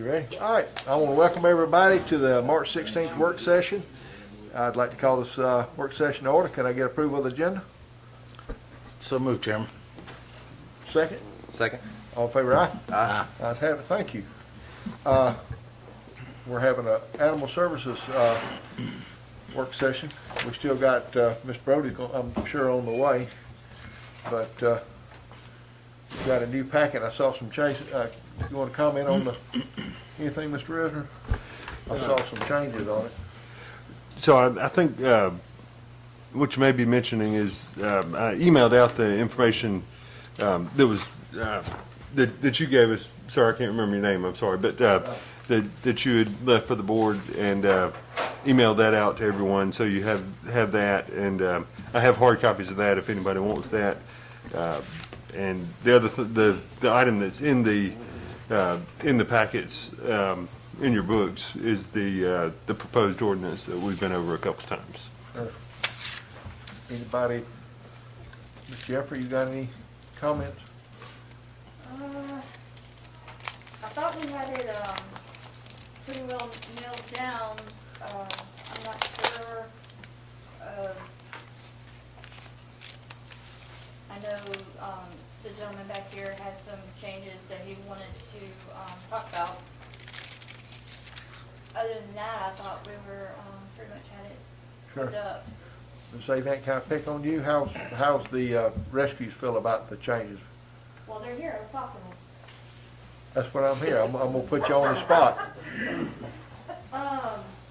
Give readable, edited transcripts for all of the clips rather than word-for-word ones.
You ready? All right, I want to welcome everybody to the March 16th work session. I'd like to call this work session to order. Can I get approval of the agenda? So moved, Chairman. Second? Second. All in favor, aye? Aye. Ayes have it, thank you. We're having a animal services work session. We still got Ms. Brody, I'm sure, on the way, but we got a new packet. I saw some changes. You want to comment on anything, Mr. Risner? I saw some changes on it. So I think what you may be mentioning is I emailed out the information that was that you gave us. Sorry, I can't remember your name. I'm sorry, but that you had left for the board and emailed that out to everyone. So you have that, and I have hard copies of that if anybody wants that. And the other the item that's in the packets in your books is the proposed ordinance that we've been over a couple times. Anybody, Ms. Jeffrey, you got any comments? I thought we had it pretty well nailed down. I'm not sure. I know the gentleman back here had some changes that he wanted to talk about. Other than that, I thought we were pretty much had it set up. Ms. Avent, can I pick on you? How's the rescues feel about the changes? Well, they're here. I was talking to them. That's what I'm here. I'm gonna put you on the spot.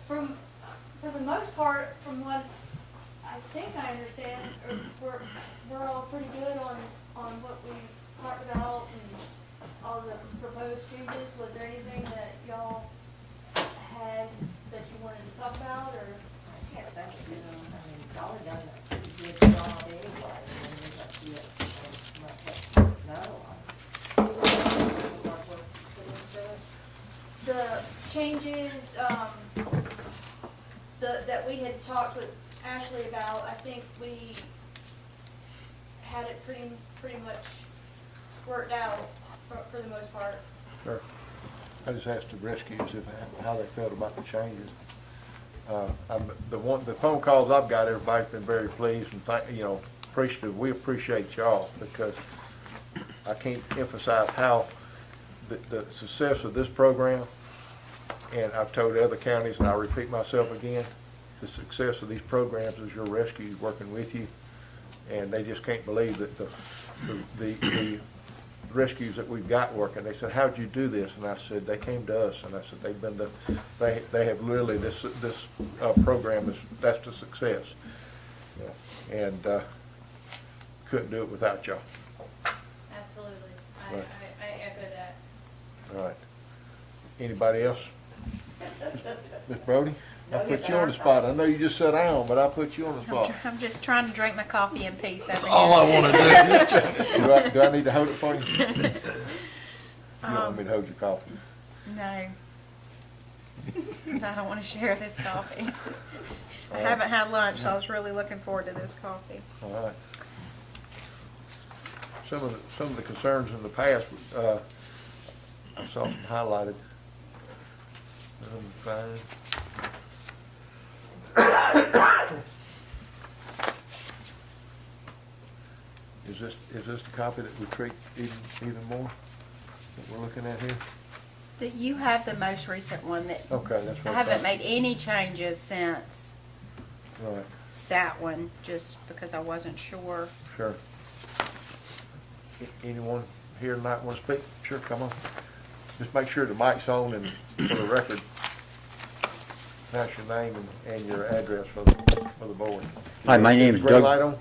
For the most part, from what I think I understand, we're all pretty good on what we talked about and all the proposed changes. Was there anything that y'all had that you wanted to talk about, or? I can't think of it. I mean, Dolly does a pretty good job anyway, and it's up to you to let us know. The changes, that we had talked with Ashley about, I think we had it pretty much worked out for the most part. Sure. I just asked the rescues how they felt about the changes. The phone calls I've got, everybody's been very pleased and appreciative. We appreciate y'all because I can't emphasize how the success of this program, and I've told other counties, and I'll repeat myself again, the success of these programs is your rescues working with you, and they just can't believe that the rescues that we've got working. They said, "How'd you do this?" And I said, "They came to us," and I said, they have literally this program that's the success, and couldn't do it without y'all. Absolutely. Right. I echo that. All right. Anybody else? Ms. Brody? I put you on the spot. I know you just sat down, but I put you on the spot. I'm just trying to drink my coffee in peace. That's all I want to do. Do I need to hold it for you? You don't want me to hold your coffee? No. No, I want to share this coffee. I haven't had lunch, so I was really looking forward to this coffee. All right. Some of the concerns in the past, I saw some highlighted. Fine. Is this the copy that we treat even more that we're looking at here? That you have the most recent one that Okay, that's I what haven't thought. made any changes since Right, that one, just because I wasn't sure. sure. Anyone here tonight want to speak? Sure, come on. Just make sure the mic's on and for the record, announce your name and your address for the board. Hi, my name is Red Doug. light on?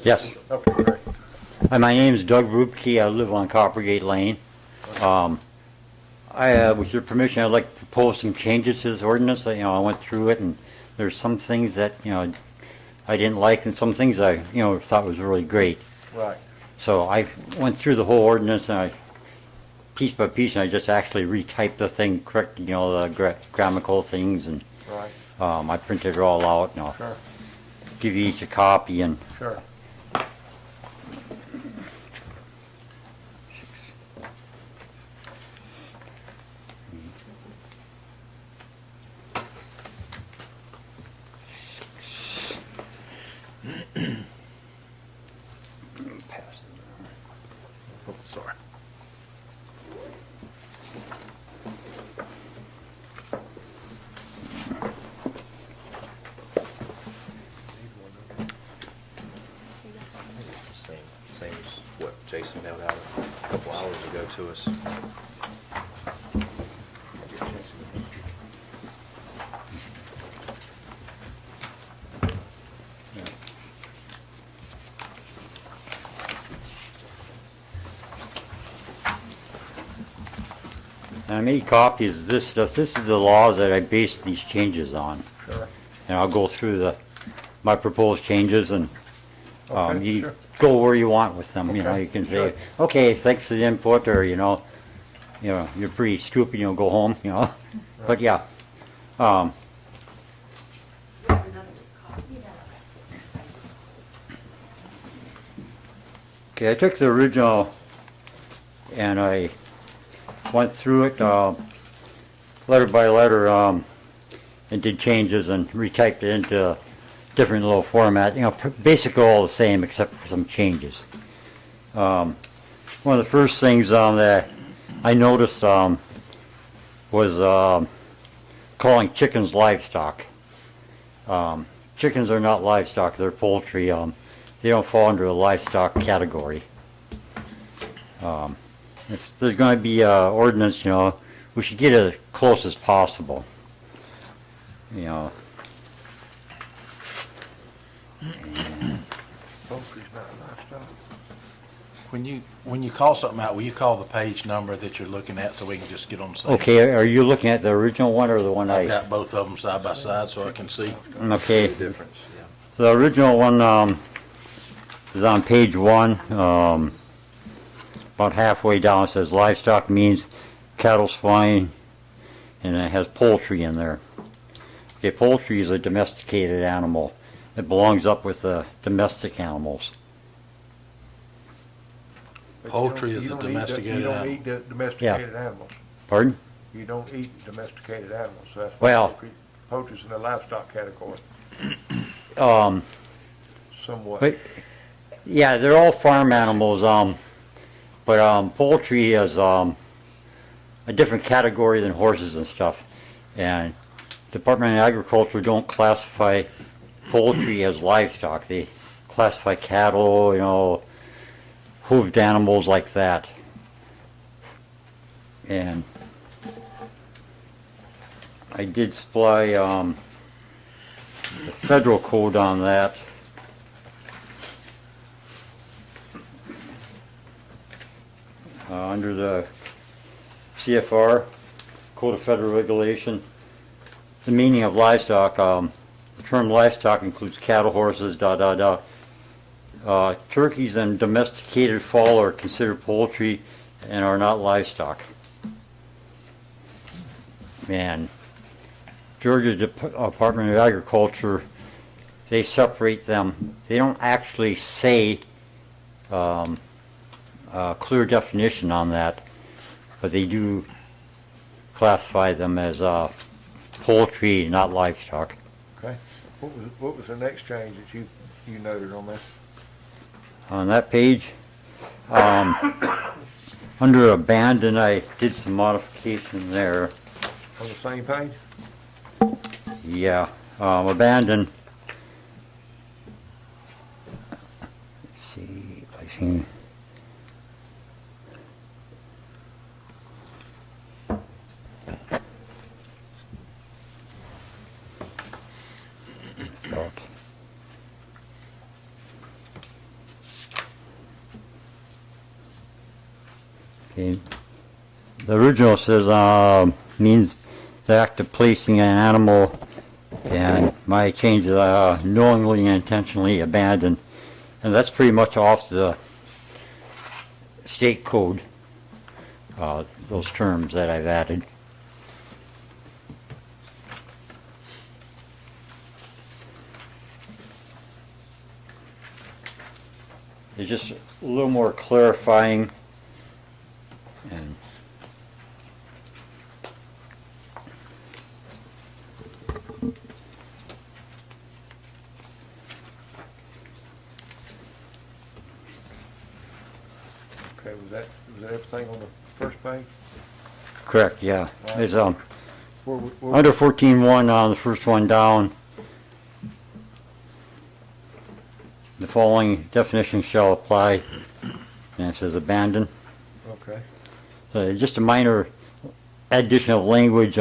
Yes. Okay, great. Hi, my name is Doug Rupke. I live on Coppergate Lane. With your permission, I'd like to propose some changes to this ordinance. I went through it, and there's some things that I didn't like, and some things I thought was really great. Right. So I went through the whole ordinance, and piece by piece, and I just actually retyped the thing, corrected the grammatical things, and Right. I printed it all out, and I'll Sure. give you each a copy. And Sure. to us. And I made copies of this stuff. This is the laws that I based these changes on. Sure. And I'll go through my proposed changes and Okay, you sure. go where you want with them, you know, Okay, you can sure. say, okay, thanks for the input, or, you're pretty stupid, go home, But yeah, You have another copy now. okay, I took the original and I went through it, letter by letter, and did changes and retyped it into different little format, basically all the same except for some changes. One of the first things that I noticed was calling chickens livestock. Chickens are not livestock, they're poultry. They don't fall under the livestock category. If there's going to be an ordinance, we should get it as close as possible. Poultry's not livestock. When you call something out, will you call the page number that you're looking at so we can just get on the same? Okay, are you looking at the original one or the one I've got both of them side by side so I can see. Okay, The difference, yeah. the original one is on page 1. About halfway down it says livestock means cattle, swine, and it has poultry in there. Okay, poultry is a domesticated animal. It belongs up with the domestic animals. But you Poultry don't- is you a don't eat the- domesticated You don't animal. eat the domesticated animals. Pardon? You don't eat domesticated animals, so that's why Well- poultry's in the livestock category, somewhat. But, yeah, they're all farm animals, but poultry is a different category than horses and stuff. And Department of Agriculture don't classify poultry as livestock. They classify cattle, hooved animals like that. And I did supply the federal code on that. Under the CFR, Code of Federal Regulation, the meaning of livestock, the term livestock includes cattle, horses, turkeys and domesticated fowl are considered poultry and are not livestock. And Georgia Department of Agriculture, they separate them. They don't actually say a clear definition on that, but they do classify them as poultry, not livestock. Okay. What was the next change that you noted on this? On that page, under abandon, I did some modification there. On the same page? Yeah, abandon. Let's see, I think. Thought. Okay. The original says means the act of placing an animal, and my change is knowingly and intentionally abandoned, and that's pretty much off the state code. Those terms that I've added. It's just a little more clarifying and Okay, was that everything on the first page? correct, yeah. It's Where- under 14.1 on the first one down. The following definition shall apply, and it says abandon. Okay. Just a minor addition of language,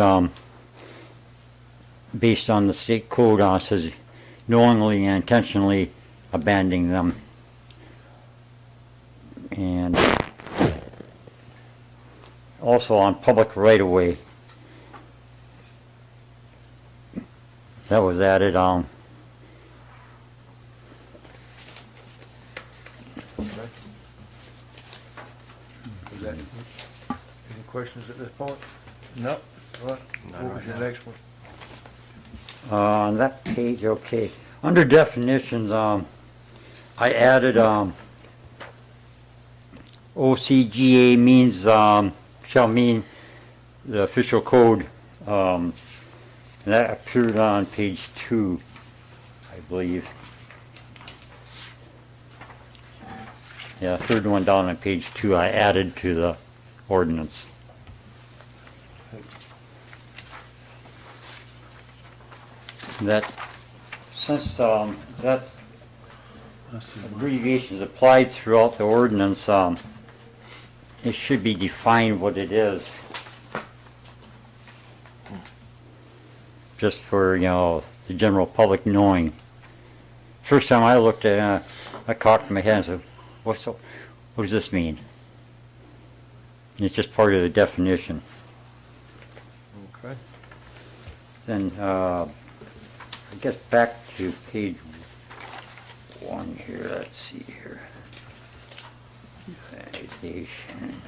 based on the state code, says knowingly and intentionally abandoning them. And also on public right-of-way, that was added, Okay. Is that, any questions at this point? Nope. All right, what was your next one? on that page, okay. Under definitions, I added, OCGA means, shall mean the official code, and that appeared on page 2, I believe. Yeah, third one down on page 2, I added to the ordinance. That, since, that's Let's see. abbreviations applied throughout the ordinance, it should be defined what it is. Just for, the general public knowing. First time I looked at it, I cocked my head and said, what does this mean? And it's just part of the definition. Okay. Then, I guess back to page 1 here, let's see here. Organization.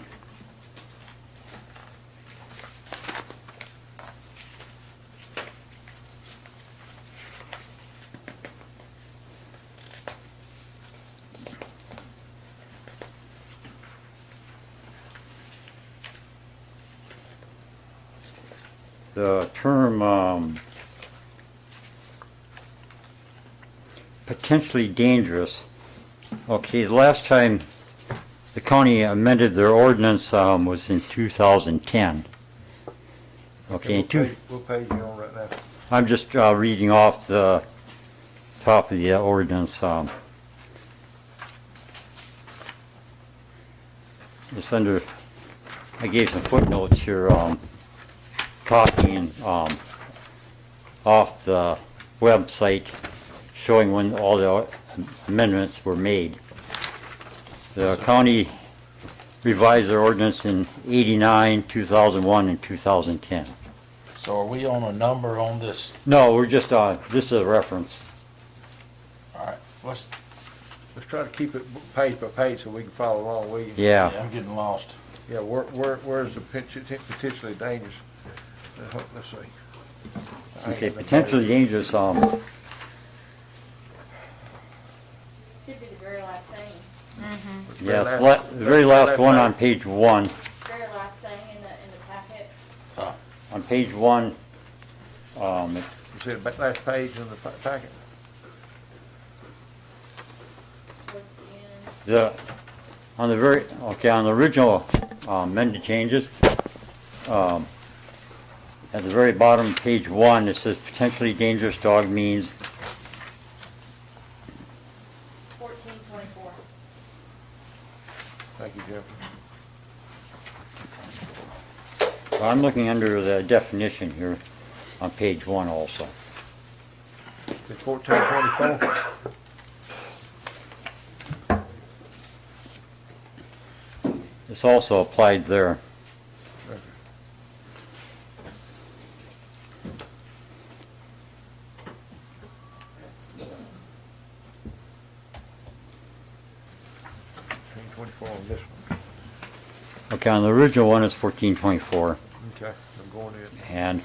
The term, potentially dangerous. Okay, the last time the county amended their ordinance, was in 2010. Okay, What page you on right now? I'm just reading off the top of the ordinance. It's under, I gave some footnotes here, copying off the website showing when all the amendments were made. The county revised their ordinance in 89, 2001, and 2010. So are we on a number on this? No, we're just, this is a reference. All right, let's, Let's try to keep it page by page so we can follow along with you. yeah, Yeah, I'm getting lost. Yeah, where's the potentially dangerous? Let's see. okay, potentially dangerous, Should be the very last thing, yes, the very last one on page 1. very last thing in the packet. On page 1, You see the last page in the packet? Towards the end. on the original amended changes, at the very bottom of page 1, it says potentially dangerous dog means 1424. Thank you, Jim. I'm looking under the definition here on page 1 also. It's 1424. It's also applied there. $14.24 on this one. Okay, on the original one it's 1424. Okay, I'm going in. And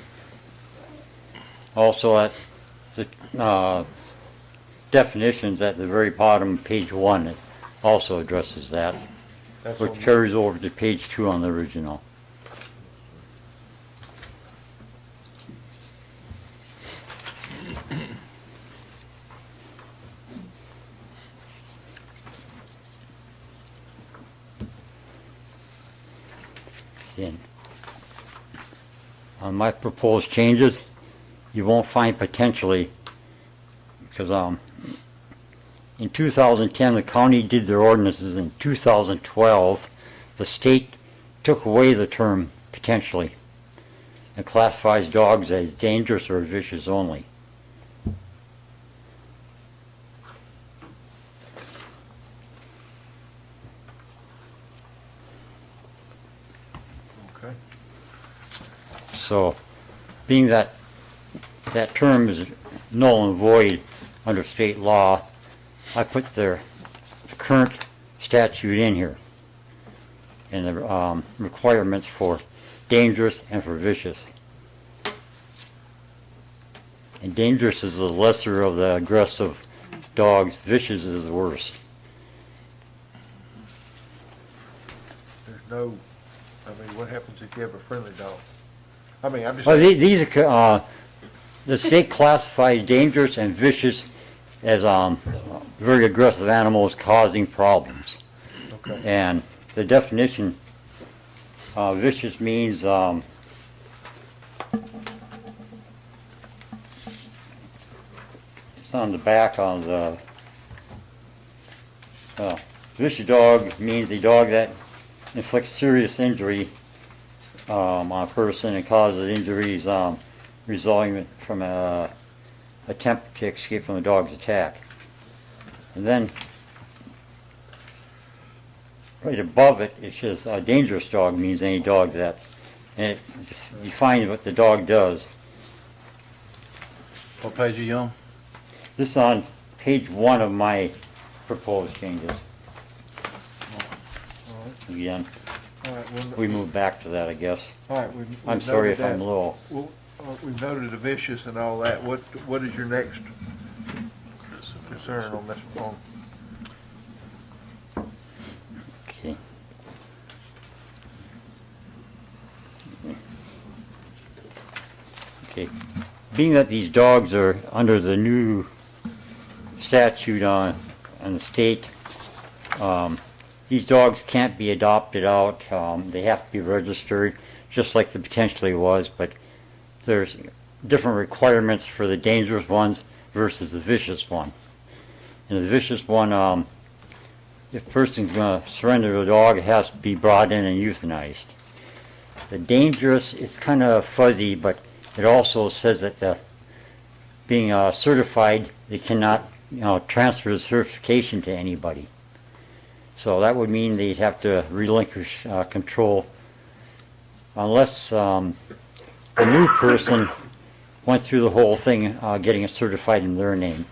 also at the definitions at the very bottom, page 1, it also addresses that, That's which on- carries over to page 2 on the original. Then, on my proposed changes, you won't find potentially, because in 2010, the county did their ordinances. In 2012, the state took away the term potentially and classifies dogs as dangerous or vicious only. Okay. So, being that that term is null and void under state law, I put the current statute in here and the requirements for dangerous and for vicious. And dangerous is the lesser of the aggressive dogs. Vicious is the worst. There's no, I mean, what happens if you have a friendly dog? I mean, I'm just. Well, these are, the state classifies dangerous and vicious as very aggressive animals causing problems. Okay. And the definition, vicious means it's on the back of the vicious dog means a dog that inflicts serious injury on a person and causes injuries resulting from a attempt to escape from the dog's attack. And then right above it, it says a dangerous dog means any dog that, and it defines what the dog does. What page are you on? This is on page 1 of my proposed changes. Again, All right, well, we move back to that, I guess. all right, we've I'm sorry noted if I'm that. a little, Well, we've noted the vicious and all that. What is your next concern on this, on? okay. Okay, being that these dogs are under the new statute on the state, these dogs can't be adopted out. They have to be registered, just like the potentially was, but there's different requirements for the dangerous ones versus the vicious one. And the vicious one, if a person's going to surrender the dog, it has to be brought in and euthanized. The dangerous is kind of fuzzy, but it also says that the being certified, they cannot, transfer the certification to anybody. So that would mean they'd have to relinquish control unless the new person went through the whole thing getting it certified in their name.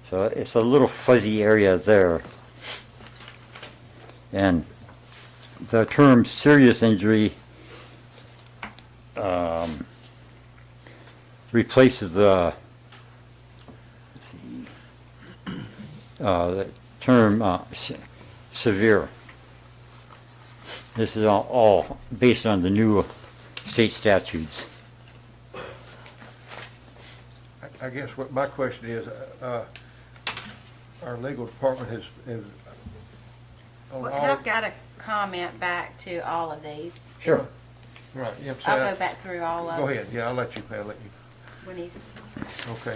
So it's a little fuzzy area there. And the term serious injury replaces the term severe. This is all based on the new state statutes. I guess what my question is, our legal department has on Well, all. I've got a comment back to all of these. Sure. Right, yeah, I'm I'll saying. go back through all of Go them ahead, yeah, I'll let you, when he's, okay.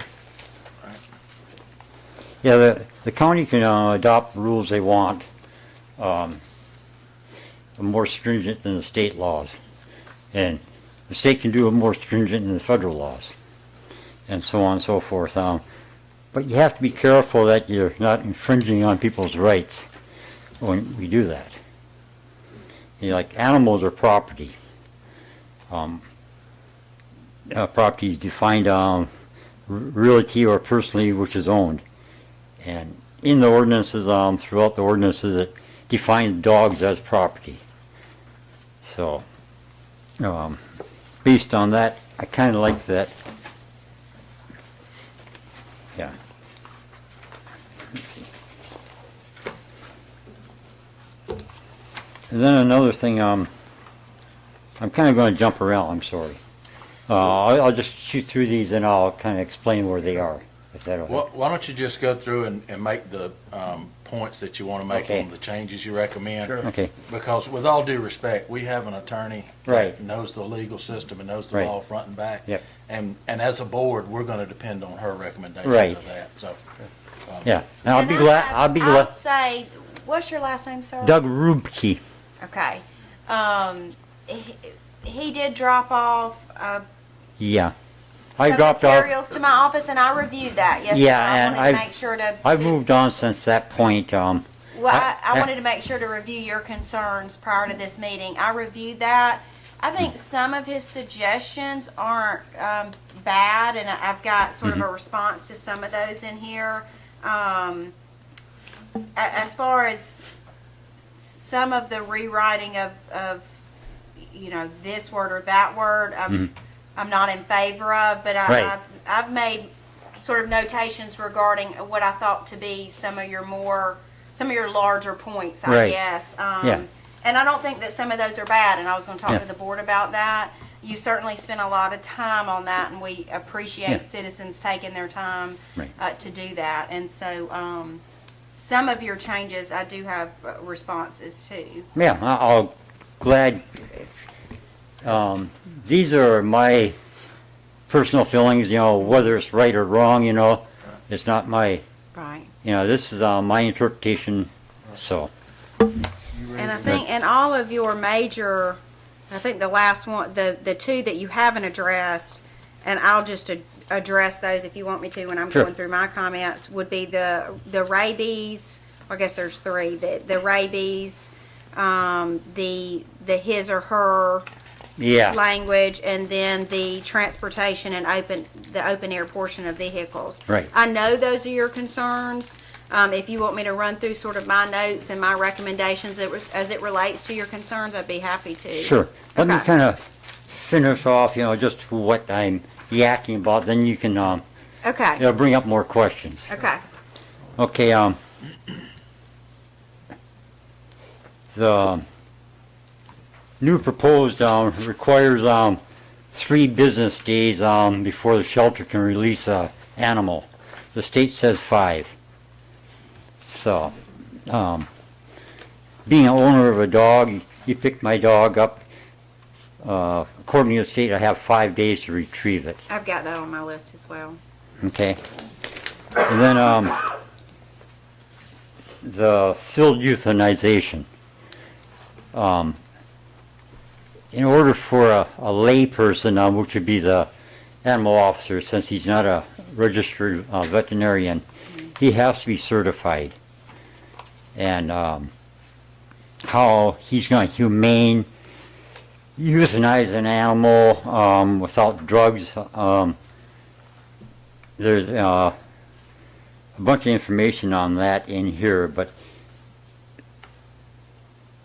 Yeah, the county can adopt rules they want, more stringent than the state laws. And the state can do it more stringent than the federal laws, and so on and so forth. But you have to be careful that you're not infringing on people's rights when we do that. Like animals are property. Property is defined realty or personally which is owned. And in the ordinances, throughout the ordinances, it defines dogs as property. So, based on that, I kind of like that. Yeah. Let's see. And then another thing, I'm kind of going to jump around, I'm sorry. I'll just shoot through these and I'll kind of explain where they are, if that'll help. Why don't you just go through and make the points that you want to make Okay. on the changes you recommend? Sure. Okay, Because with all due respect, we have an attorney Right. that knows the legal system and knows the Right. law front and back. Yep. And as a board, we're going to depend on her recommendations Right. of that. So yeah. And I'll And be I glad, have- I'll be I'll glad. say, what's your last name, sir? Doug Rubke. Okay. He did drop off, Yeah. some I dropped off. materials to my office, and I reviewed that. Yes, Yeah, sir. I and wanted to I've- make sure to. I've moved on since that point. Well, I- I wanted to make sure to review your concerns prior to this meeting. I reviewed that. I think some of his suggestions aren't bad, and I've got sort of a response to some of those in here. As far as some of the rewriting of this word or that word, I'm not in favor of, but Right. I've made sort of notations regarding what I thought to be some of your larger points, I Right. guess. Yeah. And I don't think that some of those are bad, and I was going to talk Yeah. to the board about that. You certainly spent a lot of time on that, and we appreciate Yeah. citizens taking their time Right. to do that. And so some of your changes, I do have responses to. Yeah, I'll glad. These are my personal feelings, whether it's right or wrong, it's not my, Right. this is my interpretation, so. And I think in all of your major, I think the last one, the two that you haven't addressed, and I'll just address those if you want me to when I'm Sure. going through my comments, would be the rabies. I guess there's three. The rabies, the his or her Yeah, language, and then the transportation and the open air portion of vehicles. Right. I know those are your concerns. If you want me to run through sort of my notes and my recommendations as it relates to your concerns, I'd be happy to. sure. Let me Okay. kind of finish off, just what I'm yakking about, then you can, Okay. bring up more questions. Okay. Okay, the new proposed requires 3 business days before the shelter can release a animal. The state says 5. So, being an owner of a dog, you pick my dog up. According to the state, I have 5 days to retrieve it. I've got that on my list as well. Okay. And then the field euthanization. In order for a lay person, which would be the animal officer, since he's not a registered veterinarian, he has to be certified. And how he's going to humane euthanize an animal without drugs. There's a bunch of information on that in here, but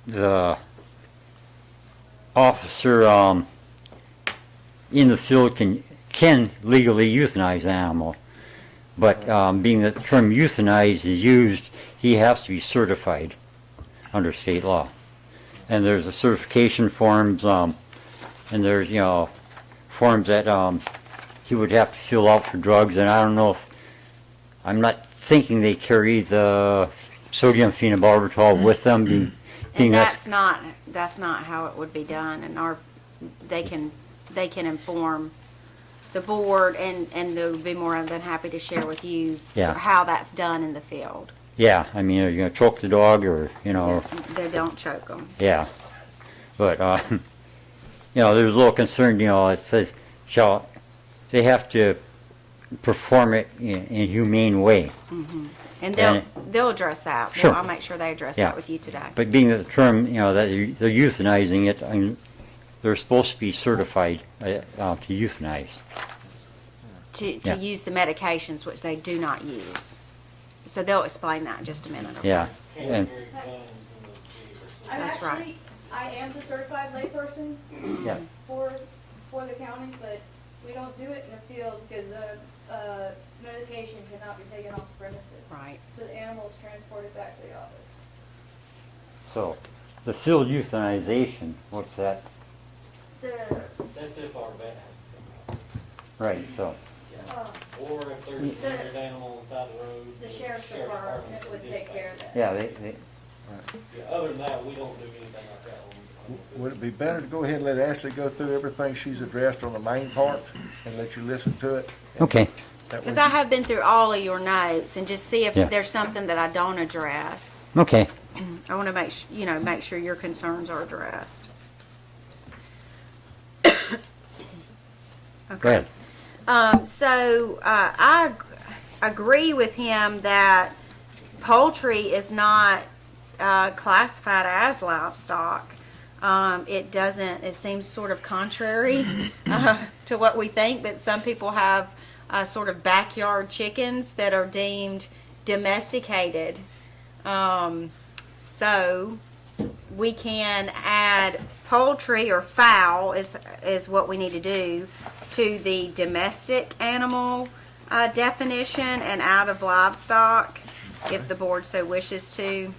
the officer in the field can legally euthanize an animal, but being that the term euthanize is used, he has to be certified under state law. And there's a certification forms, and there's forms that he would have to fill out for drugs, and I don't know if, I'm not thinking they carry the sodium phenobarbital with them, being And that's, that's not how it would be done, and they can inform the board, and they would be more than happy to share with you Yeah. how that's done in the field. yeah, I mean, are you gonna choke the dog, or, They don't choke them. yeah. But, there's a little concern, it says, they have to perform it in a humane way. And And they'll address that. Sure. Well, I'll make sure they address Yeah. that with you today. But being that the term, that they're euthanizing it, I mean, they're supposed to be certified to euthanize. To Yeah. use the medications, which they do not use. So they'll explain that in just a minute. okay? Yeah. And, That's right. I am the certified layperson yeah, for the county, but we don't do it in the field because the medication cannot be taken off premises. Right. So the animal is transported back to the office. so, the field euthanization, what's that? That's if our vet has to come Right, so, out. Or if there's an injured animal on the side of the road. The sheriff's department would take care of that. yeah, they, Yeah, other than that, we don't do anything like that on Would it be better to go ahead and let Ashley go through everything she's addressed on the main part and let you listen to it? okay, That way Because I have been through all of your notes and just see if Yeah. there's something that I don't address. okay, I want to make sure your concerns are addressed. Go ahead. I agree with him that poultry is not classified as livestock. It seems sort of contrary to what we think, but some people have sort of backyard chickens that are deemed domesticated. So we can add poultry or fowl is what we need to do to the domestic animal definition and out of livestock if the board so wishes to.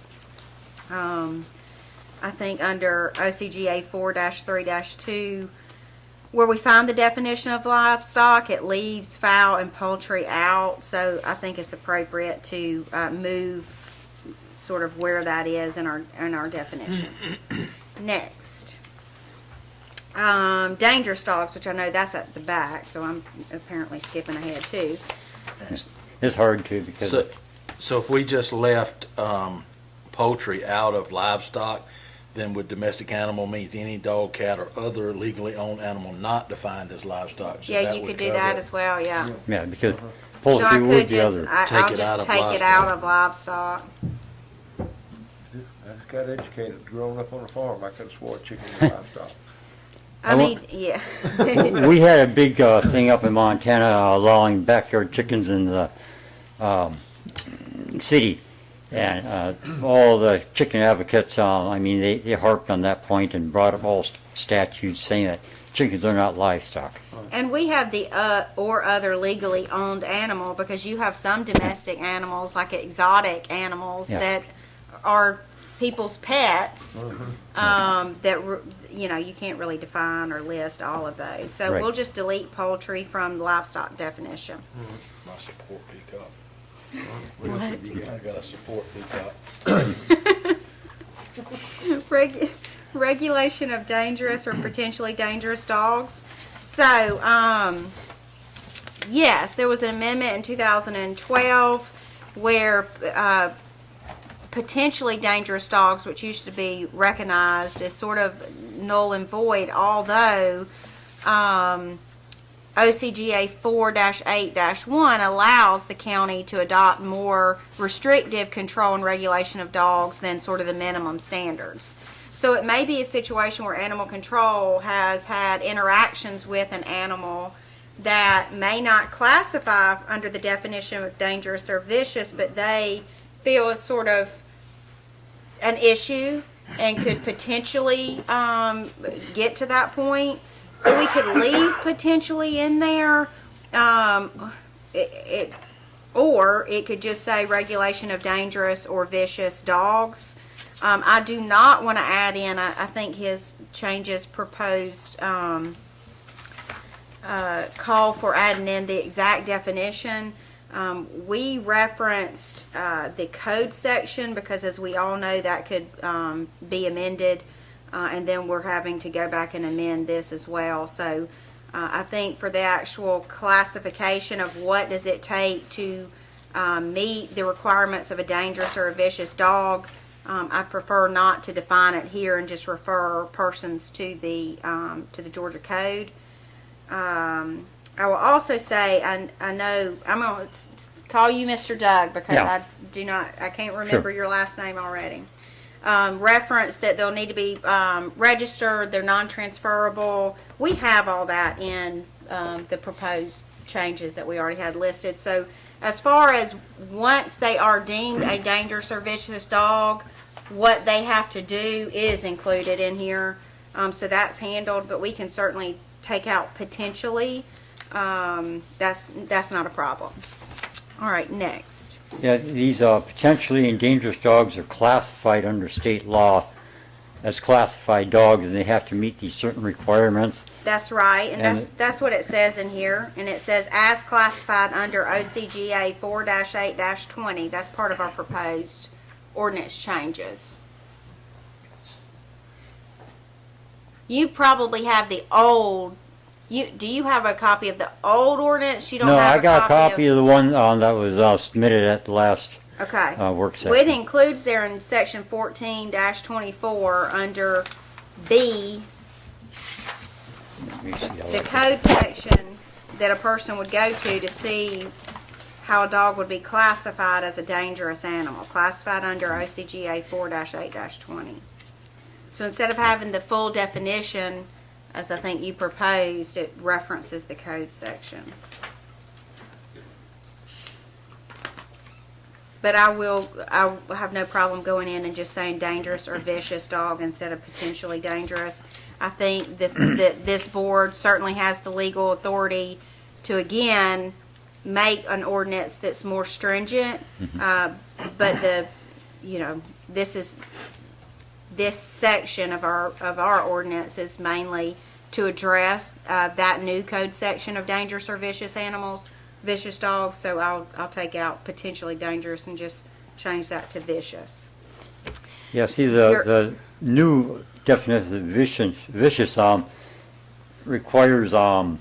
I think under OCGA 4-3-2, where we find the definition of livestock, it leaves fowl and poultry out. So I think it's appropriate to move sort of where that is in our definitions. Next, dangerous dogs, which I know that's at the back, so I'm apparently skipping ahead too. It's hard to because So if we just left poultry out of livestock, then would domestic animal mean any dog, cat, or other legally owned animal not defined as livestock? So Yeah, that you would could do cover that it. as well, yeah. yeah, because So I poultry could would be just, other. I'll Take it out just of take it livestock. out of livestock. I just got educated, growing up on a farm, I could have swore chicken was livestock. I mean, yeah. We had a big thing up in Montana allowing backyard chickens in the city. And all the chicken advocates, I mean, they harped on that point and brought up all statutes saying that chickens are not livestock. And we have the or other legally owned animal because you have some domestic animals, like exotic animals, Yes. that are people's pets. You can't really define or list all of those. So Right. we'll just delete poultry from the livestock definition. I support peacock. What? I gotta support peacock. Regulation of dangerous or potentially dangerous dogs. So, yes, there was an amendment in 2012 where potentially dangerous dogs, which used to be recognized as sort of null and void, although OCGA 4-8-1 allows the county to adopt more restrictive control and regulation of dogs than sort of the minimum standards. So it may be a situation where animal control has had interactions with an animal that may not classify under the definition of dangerous or vicious, but they feel is sort of an issue and could potentially get to that point. So we could leave potentially in there, or it could just say regulation of dangerous or vicious dogs. I do not want to add in, I think his changes proposed call for adding in the exact definition. We referenced the code section because, as we all know, that could be amended, and then we're having to go back and amend this as well. So I think for the actual classification of what does it take to meet the requirements of a dangerous or a vicious dog, I prefer not to define it here and just refer persons to the Georgia Code. I will also say, I know, I'm going to call you Mr. Doug because Yeah. I can't remember your last name already. Reference that they'll need to be registered, they're non-transferable. We have all that in the proposed changes that we already had listed. So as far as once they are deemed a dangerous or vicious dog, what they have to do is included in here. So that's handled, but we can certainly take out potentially. That's not a problem. All right, next. Yeah, these potentially dangerous dogs are classified under state law as classified dogs, and they have to meet these certain requirements. That's right, and And that's what it says in here, and it says as classified under OCGA 4-8-20. That's part of our proposed ordinance changes. You probably have the old. Do you have a copy of the old ordinance? You don't No, have I got a copy of the one that was submitted at the last Okay. work Well, it session. includes there in section 14-24 under B, Let me see how the that- code section that a person would go to see how a dog would be classified as a dangerous animal, classified under OCGA 4-8-20. So instead of having the full definition, as I think you proposed, it references the code section. But I have no problem going in and just saying dangerous or vicious dog instead of potentially dangerous. I think this board certainly has the legal authority to, again, make an ordinance that's more stringent. But this section of our ordinance is mainly to address that new code section of dangerous or vicious animals, vicious dogs. So I'll take out potentially dangerous and just change that to vicious. Yeah, see, the new definition of vicious requires $50,000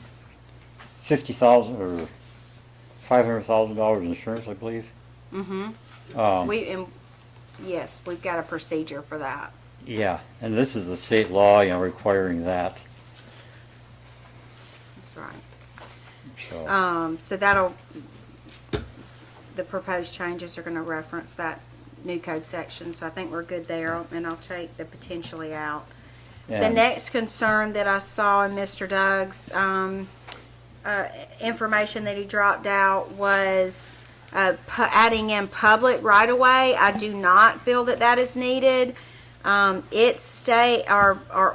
or $500,000 insurance, I believe. Yes, we've got a procedure for that. Yeah, and this is the state law, requiring that. That's right. So, So the proposed changes are going to reference that new code section, so I think we're good there, and I'll take the potentially out. The and- next concern that I saw in Mr. Doug's information that he dropped out was adding in public right-of-way. I do not feel that is needed. Our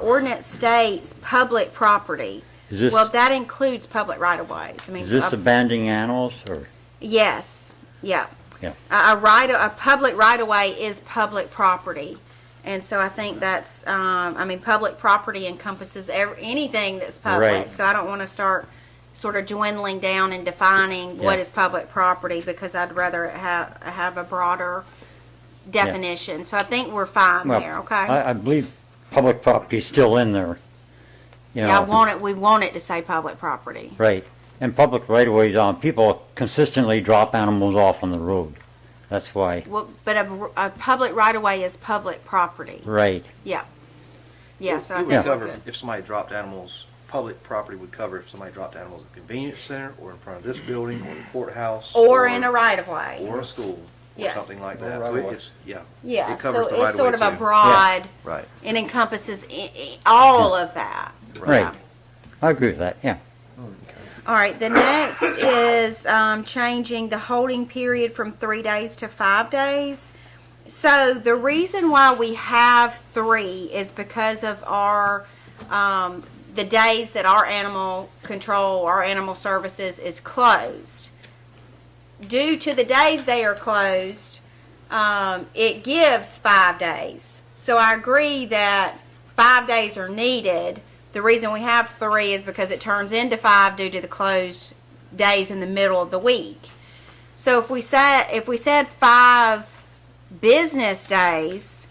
ordinance states public property. Is this, Well, that includes public right-of-ways. I mean, is this abandoning animals, or? yes, yeah. Yeah. A public right-of-way is public property. And so I think that's, public property encompasses anything that's public. Right. So I don't want to start sort of dwindling down and defining what Yeah. is public property, because I'd rather have a broader definition. So I think we're fine Well, there, okay? I believe public property is still in there. Yeah, we want it to say public property. Right. And public right-of-ways, people consistently drop animals off on the road. That's why. Well, but a public right-of-way is public property. Right. Yeah. Yeah, so I It think would we're cover good. if somebody dropped animals, public property would cover if somebody dropped animals at the convenience center or in front of this building or the courthouse. Or in a right-of-way. Or a school, or Yes. something like Or that. right So away. it's, yeah. Yeah, It covers so the it's sort of right-of-way a too. broad, Right. it encompasses all of that. Right. Yeah. I agree with that, yeah. All right, the next is changing the holding period from 3 days to 5 days. So the reason why we have 3 is because of our, the days that our animal control, our animal services is closed. Due to the days they are closed, it gives 5 days. So I agree that 5 days are needed. The reason we have 3 is because it turns into 5 due to the closed days in the middle of the week. So if we said 5 business days,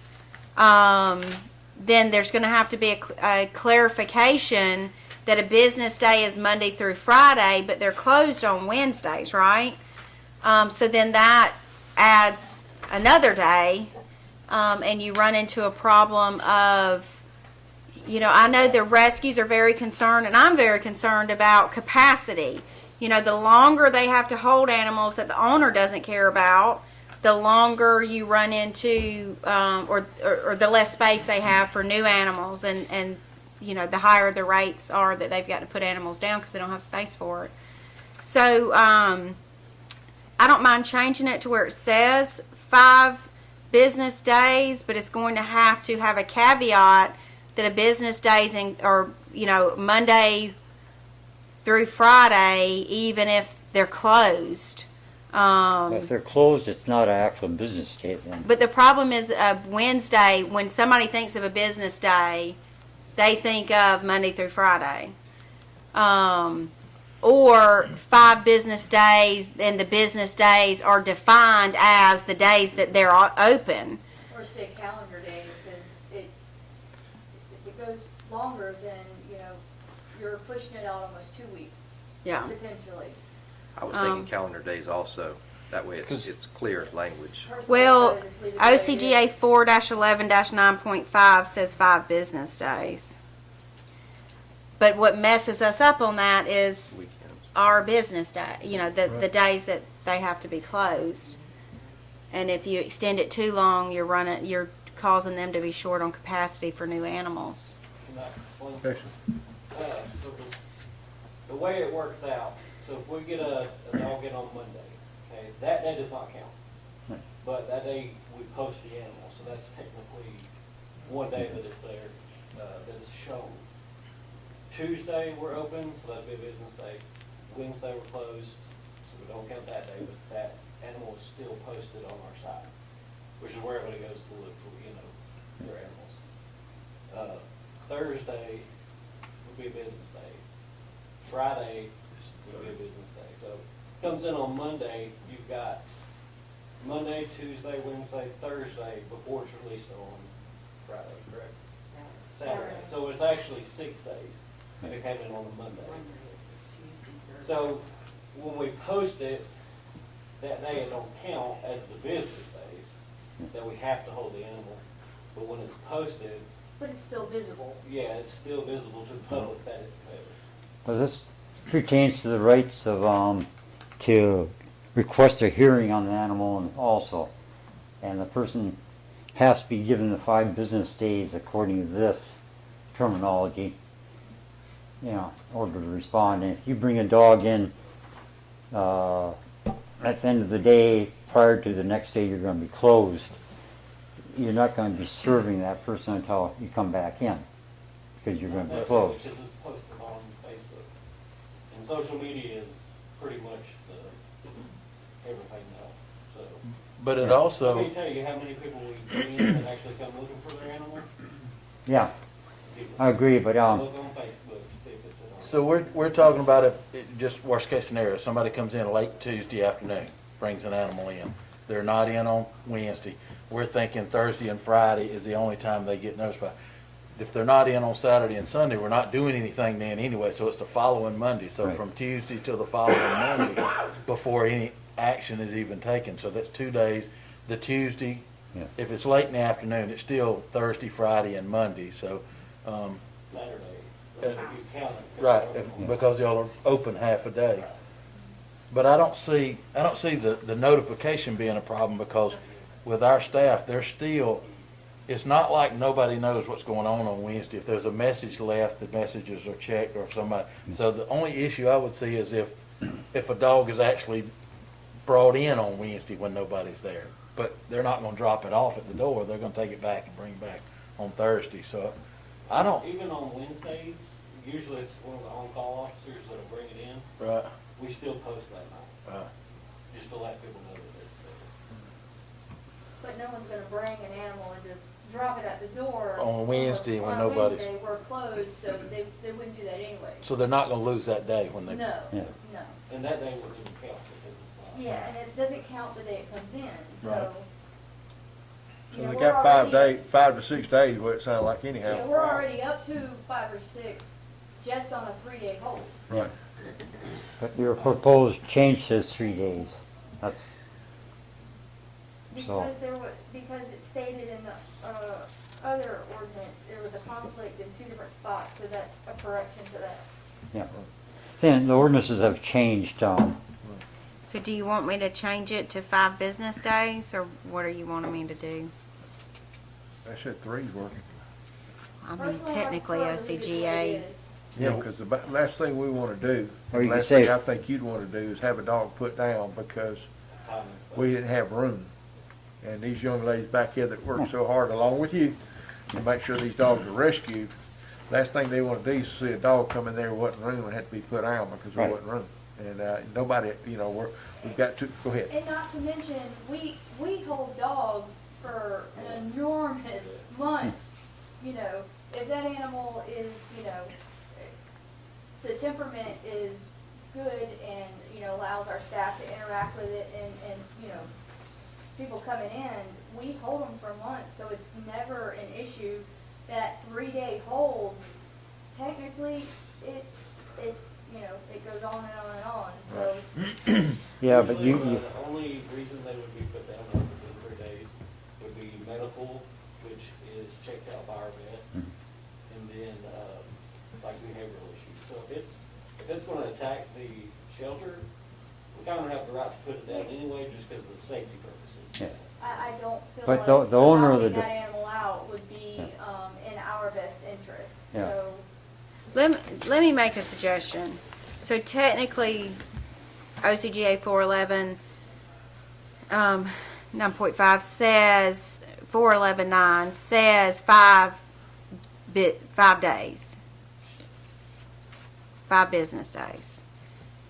then there's going to have to be a clarification that a business day is Monday through Friday, but they're closed on Wednesdays, right? So then that adds another day, and you run into a problem of, I know the rescues are very concerned, and I'm very concerned about capacity. The longer they have to hold animals that the owner doesn't care about, the longer you run into, or the less space they have for new animals, and the higher the rates are that they've got to put animals down because they don't have space for it. So I don't mind changing it to where it says 5 business days, but it's going to have a caveat that a business days or Monday through Friday, even if they're closed. If they're closed, it's not an actual business day then. But the problem is Wednesday, when somebody thinks of a business day, they think of Monday through Friday. Or 5 business days, and the business days are defined as the days that they're open. Or say calendar days, because if it goes longer, then, you're pushing it out almost 2 weeks, Yeah. potentially. I was thinking calendar days also. That way it's clear language. Personally, Well, I'd rather just leave it the way it OCGA is. 4-11-9.5 says 5 business days. But what messes us up on that is Weekends. our business day, the days that they have to be closed. And if you extend it too long, you're causing them to be short on capacity for new animals. Can I explain? Yes, sir. So the way it works out, so if we get a dog in on Monday, okay, that day does not count. But that day we post the animal, so that's technically one day that it's there, that it's shown. Tuesday, we're open, so that'd be a business day. Wednesday, we're closed, so we don't count that day, but that animal is still posted on our site, which is where everybody goes to look for, their animals. Thursday would be a business day. Friday would be a business day. So comes in on Monday, you've got Monday, Tuesday, Wednesday, Thursday before it's released on Friday, correct? Saturday. So it's actually 6 days, and it came in on a Monday. So when we post it, that day it don't count as the business days that we have to hold the animal. But when it's posted, But it's still visible. yeah, it's still visible to the public that it's there. Well, this pertains to the rights of, to request a hearing on the animal and also. And the person has to be given the 5 business days according to this terminology, in order to respond. And if you bring a dog in, at the end of the day, prior to the next day you're going to be closed, you're not going to be serving that person until you come back in, because you're going to be closed. Because it's posted on Facebook. And social media is pretty much everything now, so. But it Let also, me tell you how many people we meet that actually come looking for their animal. Yeah, People I agree, but look on Facebook, see if it's in on. so we're talking about just worst case scenario, somebody comes in late Tuesday afternoon, brings an animal in. They're not in on Wednesday. We're thinking Thursday and Friday is the only time they get notified. If they're not in on Saturday and Sunday, we're not doing anything then anyway, so it's the following Monday. So Right. from Tuesday till the following Monday before any action is even taken. So that's 2 days. The Tuesday, Yeah. if it's late in the afternoon, it's still Thursday, Friday, and Monday. So, Saturday, if you count it. right, because y'all are open half a day. But I don't see the notification being a problem, because with our staff, they're still, it's not like nobody knows what's going on Wednesday. If there's a message left, the messages are checked, or if somebody, so the only issue I would see is if a dog is actually brought in on Wednesday when nobody's there. But they're not gonna drop it off at the door, they're gonna take it back and bring it back on Thursday, so I don't, Even on Wednesdays, usually it's one of the on-call officers that'll bring it in. right, We still post that night, right. just to let people know that it's there. But no one's gonna bring an animal and just drop it at the door. On Wednesday when On nobody's- Wednesday, we're closed, so they wouldn't do that anyway. So they're not gonna lose that day when they. No, Yeah. no. And that day wouldn't even count because it's not. Yeah, and it doesn't count the day it comes in, Right. so. So you know, they we're got 5 already- days, 5 to 6 days, what it sounds like Yeah, anyhow. we're already up to 5 or 6 just on a 3-day hold. Right. but your proposed change says 3 days. That's, Because because it stated in the, other ordinance, there was a conflict in 2 different spots, so that's a correction to that. yeah. Then the ordinances have changed, So do you want me to change it to 5 business days, or what are you wanting me to do? I said 3's working. I mean, Personally, I technically prefer to leave it the way it OCGA. is. Yeah, because the last thing we want to do, Or you the could last thing say- I think you'd want to do is have a dog put down because Time and space. we didn't have room. And these young ladies back here that work so hard along with you to make sure these dogs are rescued, last thing they want to do is see a dog come in there with wasn't room and had to be put down because there Right. wasn't room. And nobody, we've got to, go ahead. And not to mention, we hold dogs for an enormous months. If that animal is, the temperament is good and, allows our staff to interact with it and, people coming in, we hold them for months, so it's never an issue. That 3-day hold, technically, it's, it goes on and on and on, so. yeah, but you, Usually, the only reason they would be put down after 3 days would be medical, which is checked out by our vet, and then, like behavioral issues. So if it's if it's gonna attack the shelter, we kinda have the right to put it down anyway, just because of the safety purposes. Yeah. I don't feel But like the owner of the adopting that animal out would be, in our best interest, Yeah. so. Let me make a suggestion. So technically, OCGA 411, 9.5 says, 411.9 says 5 days. 5 business days.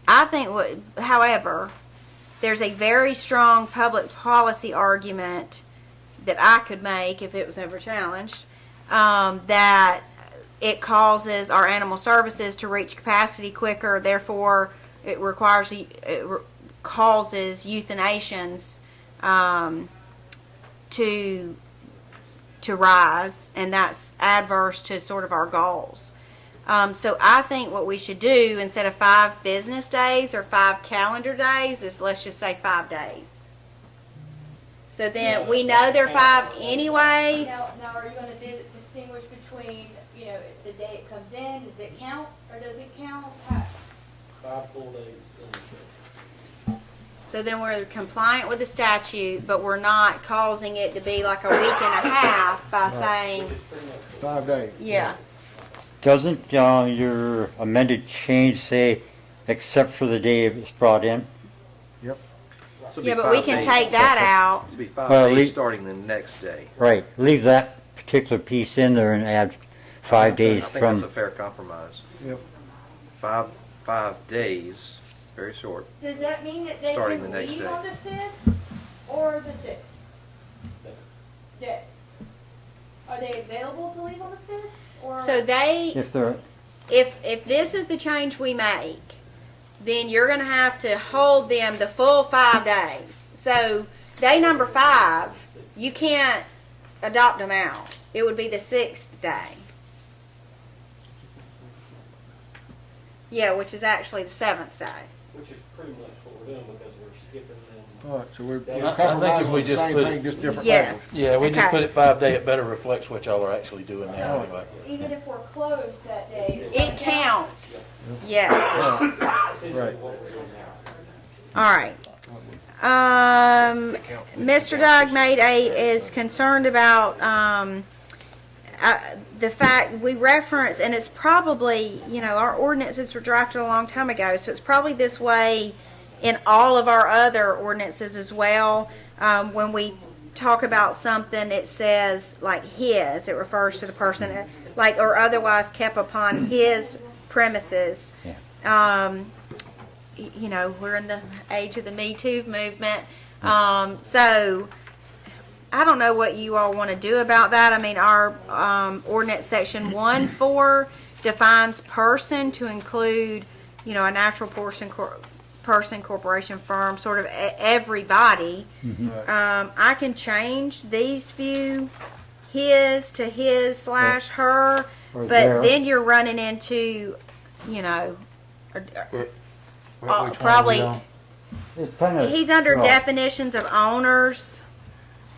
I think however, there's a very strong public policy argument that I could make if it was ever challenged, that it causes our animal services to reach capacity quicker, therefore it causes euthanations to rise, and that's adverse to sort of our goals. So I think what we should do, instead of 5 business days or 5 calendar days, is let's just say 5 days. So then we know they're 5 anyway. Now, are you gonna distinguish between, the day it comes in, does it count, or does it count? 5 full days in the shelter. So then we're compliant with the statute, but we're not causing it to be like a week and a half by saying, Which is pretty much. 5 days. yeah. Doesn't your amended change say, except for the day it's brought in? So it'd be Yeah, but we 5 can days. take that out. It'd be 5 Well, days we- starting the next day. Right, leave that particular piece in there and add 5 days I think that's a from, fair compromise. Yep. 5 days, very short. Does that mean that they Starting can the next leave day. on the 5th or the 6th? Day. Are they available to leave on the 5th, or? So they, if they're, if this is the change we make, then you're gonna have to hold them the full 5 days. So day number 5, you can't adopt them out. It would be the 6th day. Yeah, which is actually the 7th day. Which is pretty much what we're doing, because we're skipping them. All right, so we're I think if compromising we on the just same put thing, it- just different Yes. language. Yeah, we just Okay. put it 5 day, it better reflects what y'all are actually doing now anyway. Even if we're closed that day? it's It gonna count? counts. Yes. Right. What we're doing now. All right. Mr. Doug is concerned about, the fact we reference, and it's probably, our ordinances were drafted a long time ago, so it's probably this way in all of our other ordinances as well. When we talk about something, it says like his, it refers to the person, or otherwise kept upon his premises. We're in the age of the Me Too movement. So I don't know what you all want to do about that. I mean, our ordinance section 1.4 defines person to include, a natural person, corporation, firm, sort of everybody. I can change these few, his to his/her, Or but their. then you're running into, Which one are we probably, on? it's kind of. he's under definitions of owners.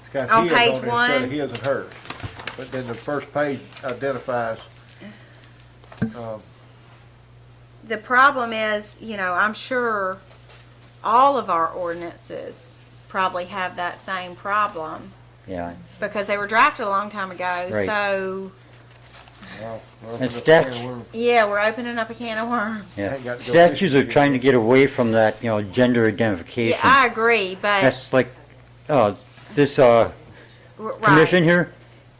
It's got On his page it instead one. of his and hers. But then the first page identifies, The problem is, I'm sure all of our ordinances probably have that same problem Yeah, because they were drafted a long time ago. Right. So, well, And stat- yeah, we're opening up a can of worms. yeah. Ain't got to go Statutes are fishing. trying to get away from that, gender identification. Yeah, I agree, but That's like, this, right. commission here,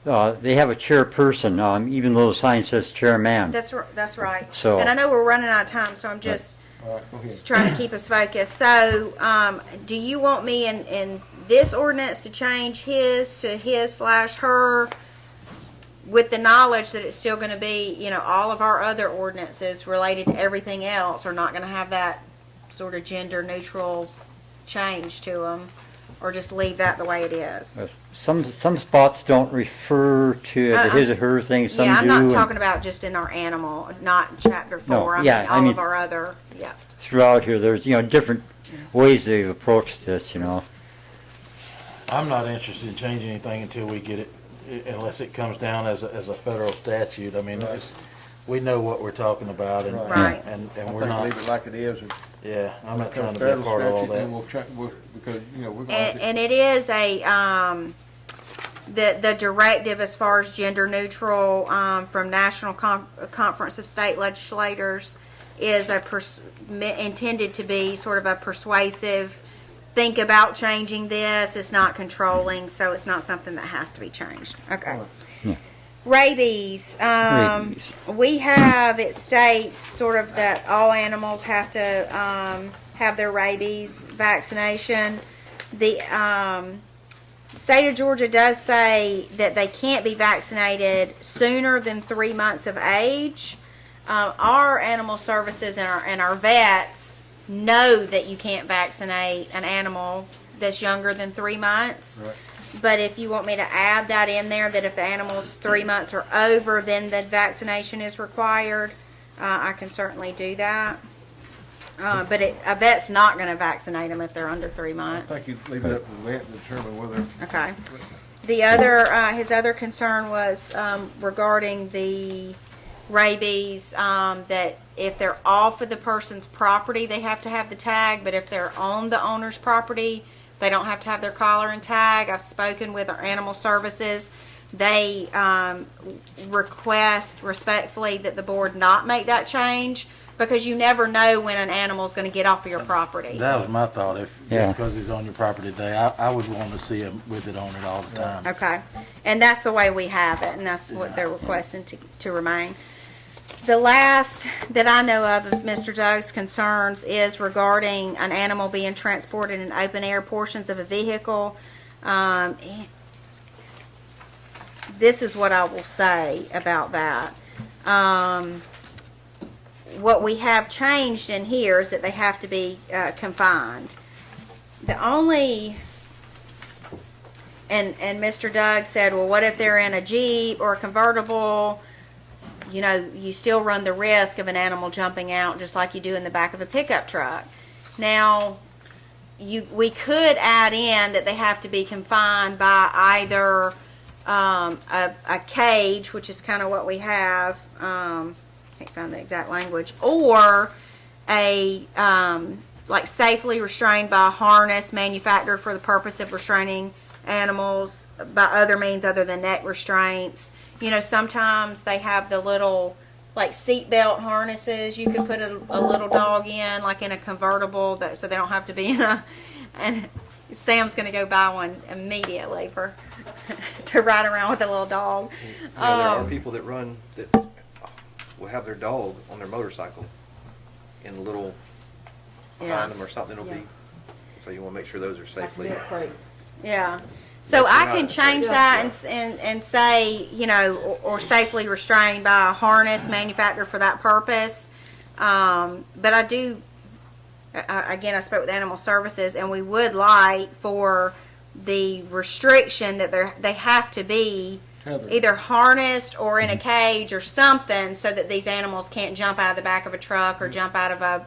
they have a chairperson, even though the sign says chairman. That's right. So- and I know we're running out of time, so I'm just All right, go ahead. trying to keep us focused. So, do you want me in this ordinance to change his to his/her with the knowledge that it's still going to be, all of our other ordinances related to everything else are not going to have that sort of gender neutral change to them, or just leave that the way it is? Some spots don't refer to the his or her thing, some do. Yeah, I'm not and talking about just in our animal, not chapter 4. I yeah, mean, I all mean- of our other, yeah. Throughout here, there's, different ways they've approached this, I'm not interested in changing anything until we get it, unless it comes down as a federal statute. I mean, we know what we're talking about and, Right. and I we're think not, leave it like it is. And yeah, I'm not trying to be a federal part of all statute, then that. we'll check, because, you know, we're gonna. And it is the directive as far as gender neutral, from National Conference of State Legislators is intended to be sort of a persuasive, think about changing this, it's not controlling, so it's not something that has to be changed. Okay. Yeah. Rabies. Rabies. We have, it states sort of that all animals have to have their rabies vaccination. The state of Georgia does say that they can't be vaccinated sooner than 3 months of age. Our animal services and our vets know that you can't vaccinate an animal that's younger than 3 months. Right. But if you want me to add that in there, that if the animal's 3 months or over, then the vaccination is required, I can certainly do that. But a vet's not going to vaccinate them if they're under 3 I months. think you leave it up to the vet to determine whether. Okay. The other, his other concern was regarding the rabies, that if they're off of the person's property, they have to have the tag, but if they're on the owner's property, they don't have to have their collar and tag. I've spoken with our animal services. They request respectfully that the board not make that change, because you never know when an animal's going to get off of your property. That was my thought, if, Yeah. just because he's on your property today, I would want to see him with it on it all the time. Okay, and that's the way we have it, and that's what they're requesting to remain. The last that I know of Mr. Doug's concerns is regarding an animal being transported in open air portions of a vehicle. This is what I will say about that. What we have changed in here is that they have to be confined. The only, and Mr. Doug said, well, what if they're in a Jeep or a convertible? You know, you still run the risk of an animal jumping out just like you do in the back of a pickup truck. Now, we could add in that they have to be confined by either a cage, which is kind of what we have, can't find the exact language, or a like safely restrained by a harness manufactured for the purpose of restraining animals by other means other than neck restraints. You know, sometimes they have the little like seatbelt harnesses you could put a little dog in, like in a convertible, that so they don't have to be in a. And Sam's gonna go buy one immediately for to ride around with a little dog. Yeah, there are people that run, that will have their dog on their motorcycle in a little Yeah. behind them or something, it'll be, so you wanna make sure those are safely. Yeah. So But I you're can not- change that and say, you know, or safely restrained by a harness manufactured for that purpose. But I do, again, I spoke with Animal Services, and we would like for the restriction that they have to be Tethered. either harnessed or in a cage or something, so that these animals can't jump out of the back of a truck or jump out of a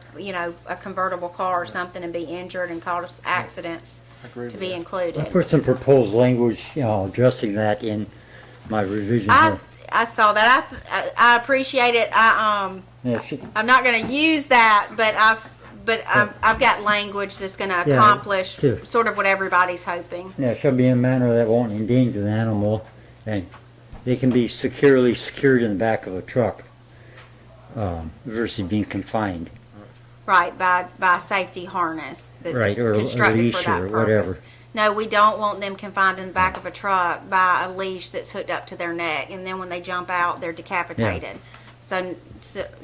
convertible car or something and be injured and cause accidents I agree to with be that. I included. put some proposed language, addressing that in my revision here. I saw that. I appreciate it. Yeah, I'm not going to use that, but I've got language that's going to Yeah, accomplish too. sort of what everybody's hoping. Yeah, it shall be in a manner that won't endanger the animal, and they can be securely secured in the back of a truck, versus being confined. Right, by a safety harness that's Right, or a constructed leash for that or purpose. whatever. No, we don't want them confined in the back of a truck by a leash that's hooked up to their neck, and then when they jump out, they're decapitated. So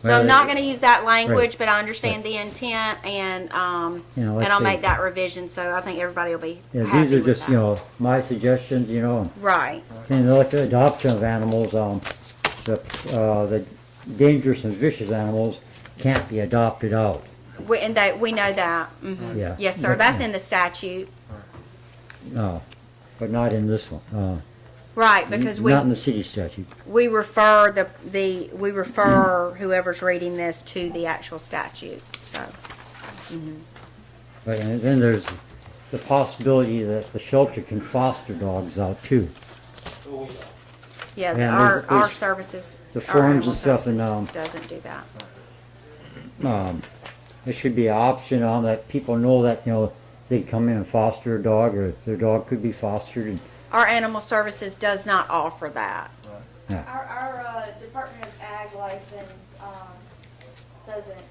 Well, I'm not going to use that language, right. but I understand the intent, and Like and I'll I make say- that revision. So I think everybody will be Yeah, happy these are with just, that. my suggestions, Right. and like the adoption of animals, the dangerous and vicious animals can't be adopted out. We know that. Mhm. Yeah. Yes, sir. That's in the statute. No, but not in this one. Right, because Not in the city statute. we refer we refer whoever's reading this to the actual statute. So But and then there's the possibility that the shelter can foster dogs out too. Well, Yeah, And our there's services. the our forms animal and stuff and, services doesn't do that. There should be an option on that people know that, they come in and foster a dog or their dog could be fostered and Our animal services does not offer that. Our Department of Ag license, doesn't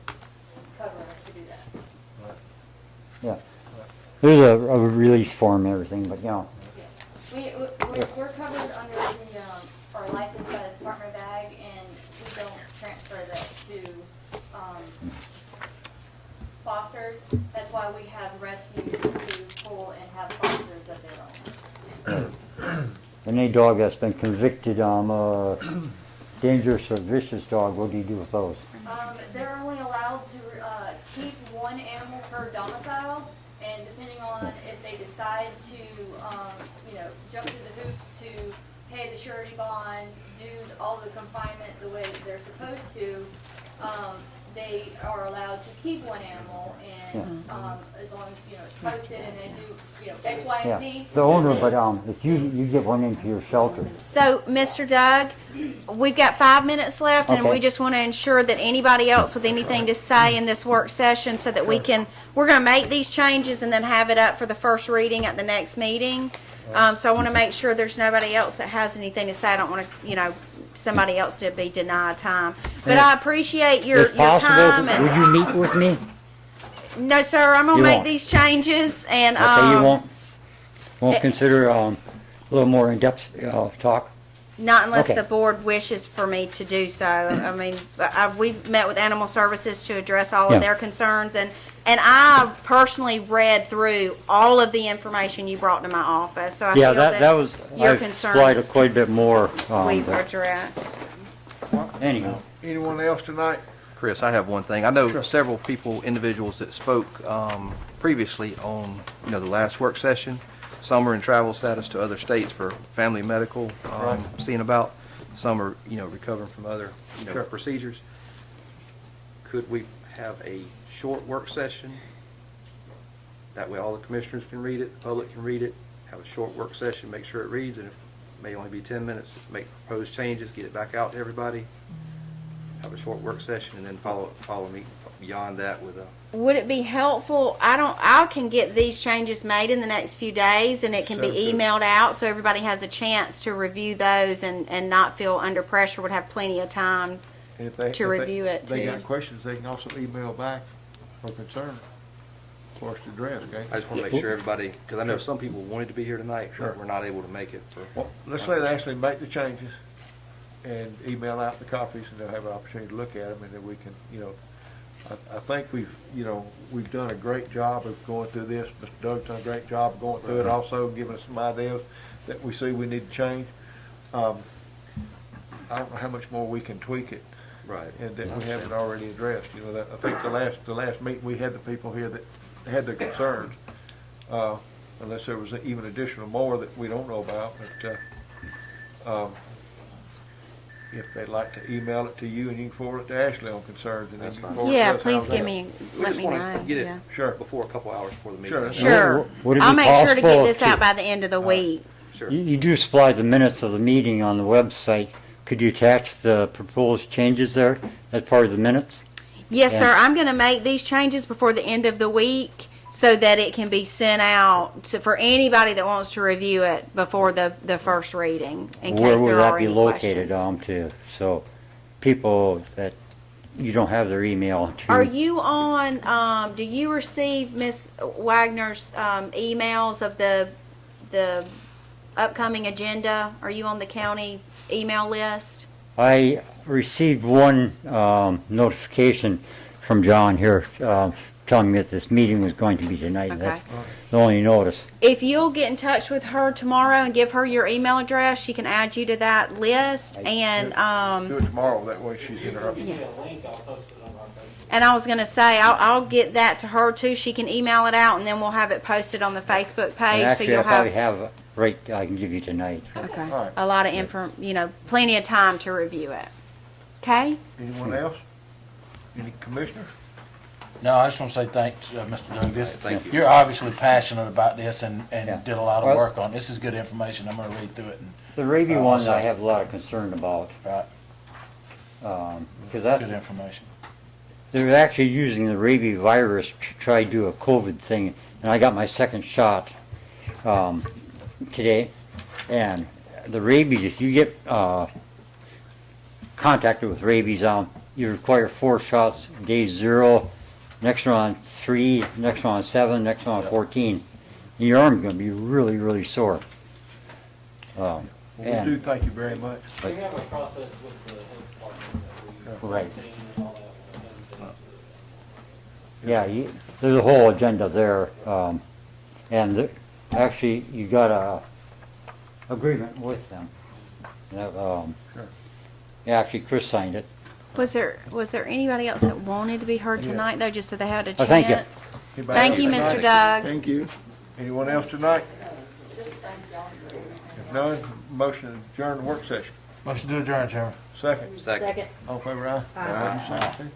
cover us to do that. there's a release form and everything, but We're covered under the, our license by the Department of Ag, and we don't transfer that to, fosters. That's why we have rescue to pull and have fosters of their own. any dog that's been convicted, dangerous or vicious dog, what do you do with those? They're only allowed to, keep one animal per domicile, and depending on if they decide to, jump through the hoops to pay the surety bond, do all the confinement the way that they're supposed to, they are allowed to keep one animal, and, as long as, it's posted and they do, X, Y, and Z. The owner, but, if you get one into your shelter, So, Mr. Doug, we've got 5 minutes left, and Okay. we just want to ensure that anybody else with anything to say in this work session so that we're going to make these changes and then have it up for the first reading at the next meeting. So I want to make sure there's nobody else that has anything to say. I don't want to, somebody else to be denied time. But I appreciate your if possible, time. would And, you meet with me? no, sir, I'm going You to make won't. these changes, and Okay, you won't consider, a little more in-depth, talk? not unless Okay. the board wishes for me to do so. I mean, we've met with Animal Services to address all Yeah. of their concerns, and I personally read through all of the information you brought to my office, so I Yeah, feel that was, your I've supplied concerns quite a bit more, we've but addressed. anyhow. Anyone else tonight? Chris, I have one thing. I know Sure. several people, individuals that spoke previously on, the last work session. Some are in travel status to other states for family medical, Right. seeing about. Some are, recovering from other, Sure. procedures. Could we have a short work session? That way all the commissioners can read it, the public can read it, have a short work session, make sure it reads, and it may only be 10 minutes, make proposed changes, get it back out to everybody. Have a short work session, and then follow me beyond that with a, Would it be helpful, I can get these changes made in the next few days, and it can be Sounds good. emailed out, so everybody has a chance to review those and not feel under pressure, would have plenty of time. And if they- To if they- review it, They too. got questions, they can also email back or concern for us to address, okay? I just want to make sure everybody, because I know some people wanted to be here tonight, Sure. but we're not able to make it for. Well, let's let Ashley make the changes and email out the copies, and they'll have an opportunity to look at them, and then we can, I think we've done a great job of going through this. Mr. Doug's done a great job of going through it also, giving us some ideas that we see we need to change. I don't know how much more we can tweak it, Right. and that we haven't already addressed. That, I think the last meeting, we had the people here that had their concerns, unless there was even additional more that we don't know about, but, if they'd like to email it to you, and you can forward it to Ashley on concerns, and then That's you can fine. forward it to Yeah, us. please How's give that? me, We let just me want know, to get yeah. it Sure. before, a couple hours before the meeting. Sure, that's Sure. Would it be I'll make sure to get possible this out by the end of the week. Sure. You do supply the minutes of the meeting on the website. Could you attach the proposed changes there as part of the minutes? Yes, Yeah. sir, I'm gonna make these changes before the end of the week so that it can be sent out for anybody that wants to review it before the first reading, in Where case would there that are be any located questions. to? So people that you don't have their email to. Are you on, do you receive Ms. Wagner's, emails of the upcoming agenda? Are you on the county email list? I received one notification from John here telling me that this meeting was going to be tonight. Okay. That's the only notice. If you'll get in touch with her tomorrow and give her your email address, she can add you to that list. And, Do it tomorrow, that way she's in her. If you get a link, I'll post it on our Facebook. and I was gonna say, I'll get that to her too. She can email it out, and then we'll have it posted on the Facebook And page, so actually, you'll I probably have, have right. I can give you tonight. okay, All right. a lot of plenty of time to review it. Okay? Anyone else? Any commissioners? No, I just want to say thanks, Mr. Doug. Thank you. You're obviously passionate about this and Yeah. did a lot of Well- work on it. This is good information. I'm going to read through it and the rabies Oh, one so- I have a lot of concern about, Right. because Good that's, information. they're actually using the rabies virus to try to do a COVID thing, and I got my second shot today. And the rabies, if you get contacted with rabies, you require 4 shots, day 0, next one on 3, next one on 7, next one on 14. And your arm's going to be really, really sore. Well, we do And, thank you very much. We have a process with the health department that we Right. maintain and all that when it comes down to it. yeah, there's a whole agenda there. And actually, you got a agreement with them. That, Sure. yeah, actually, Chris signed it. Was there anybody else that wanted to be heard tonight, though, just so they had a Oh, thank you. chance? Anybody Thank else you, tonight? Mr. Doug. Thank you. Anyone else tonight? Just thank y'all for everything. If none, motion to adjourn the work session. Motion to adjourn, Chairman. Second. Second. All in favor, aye? Aye.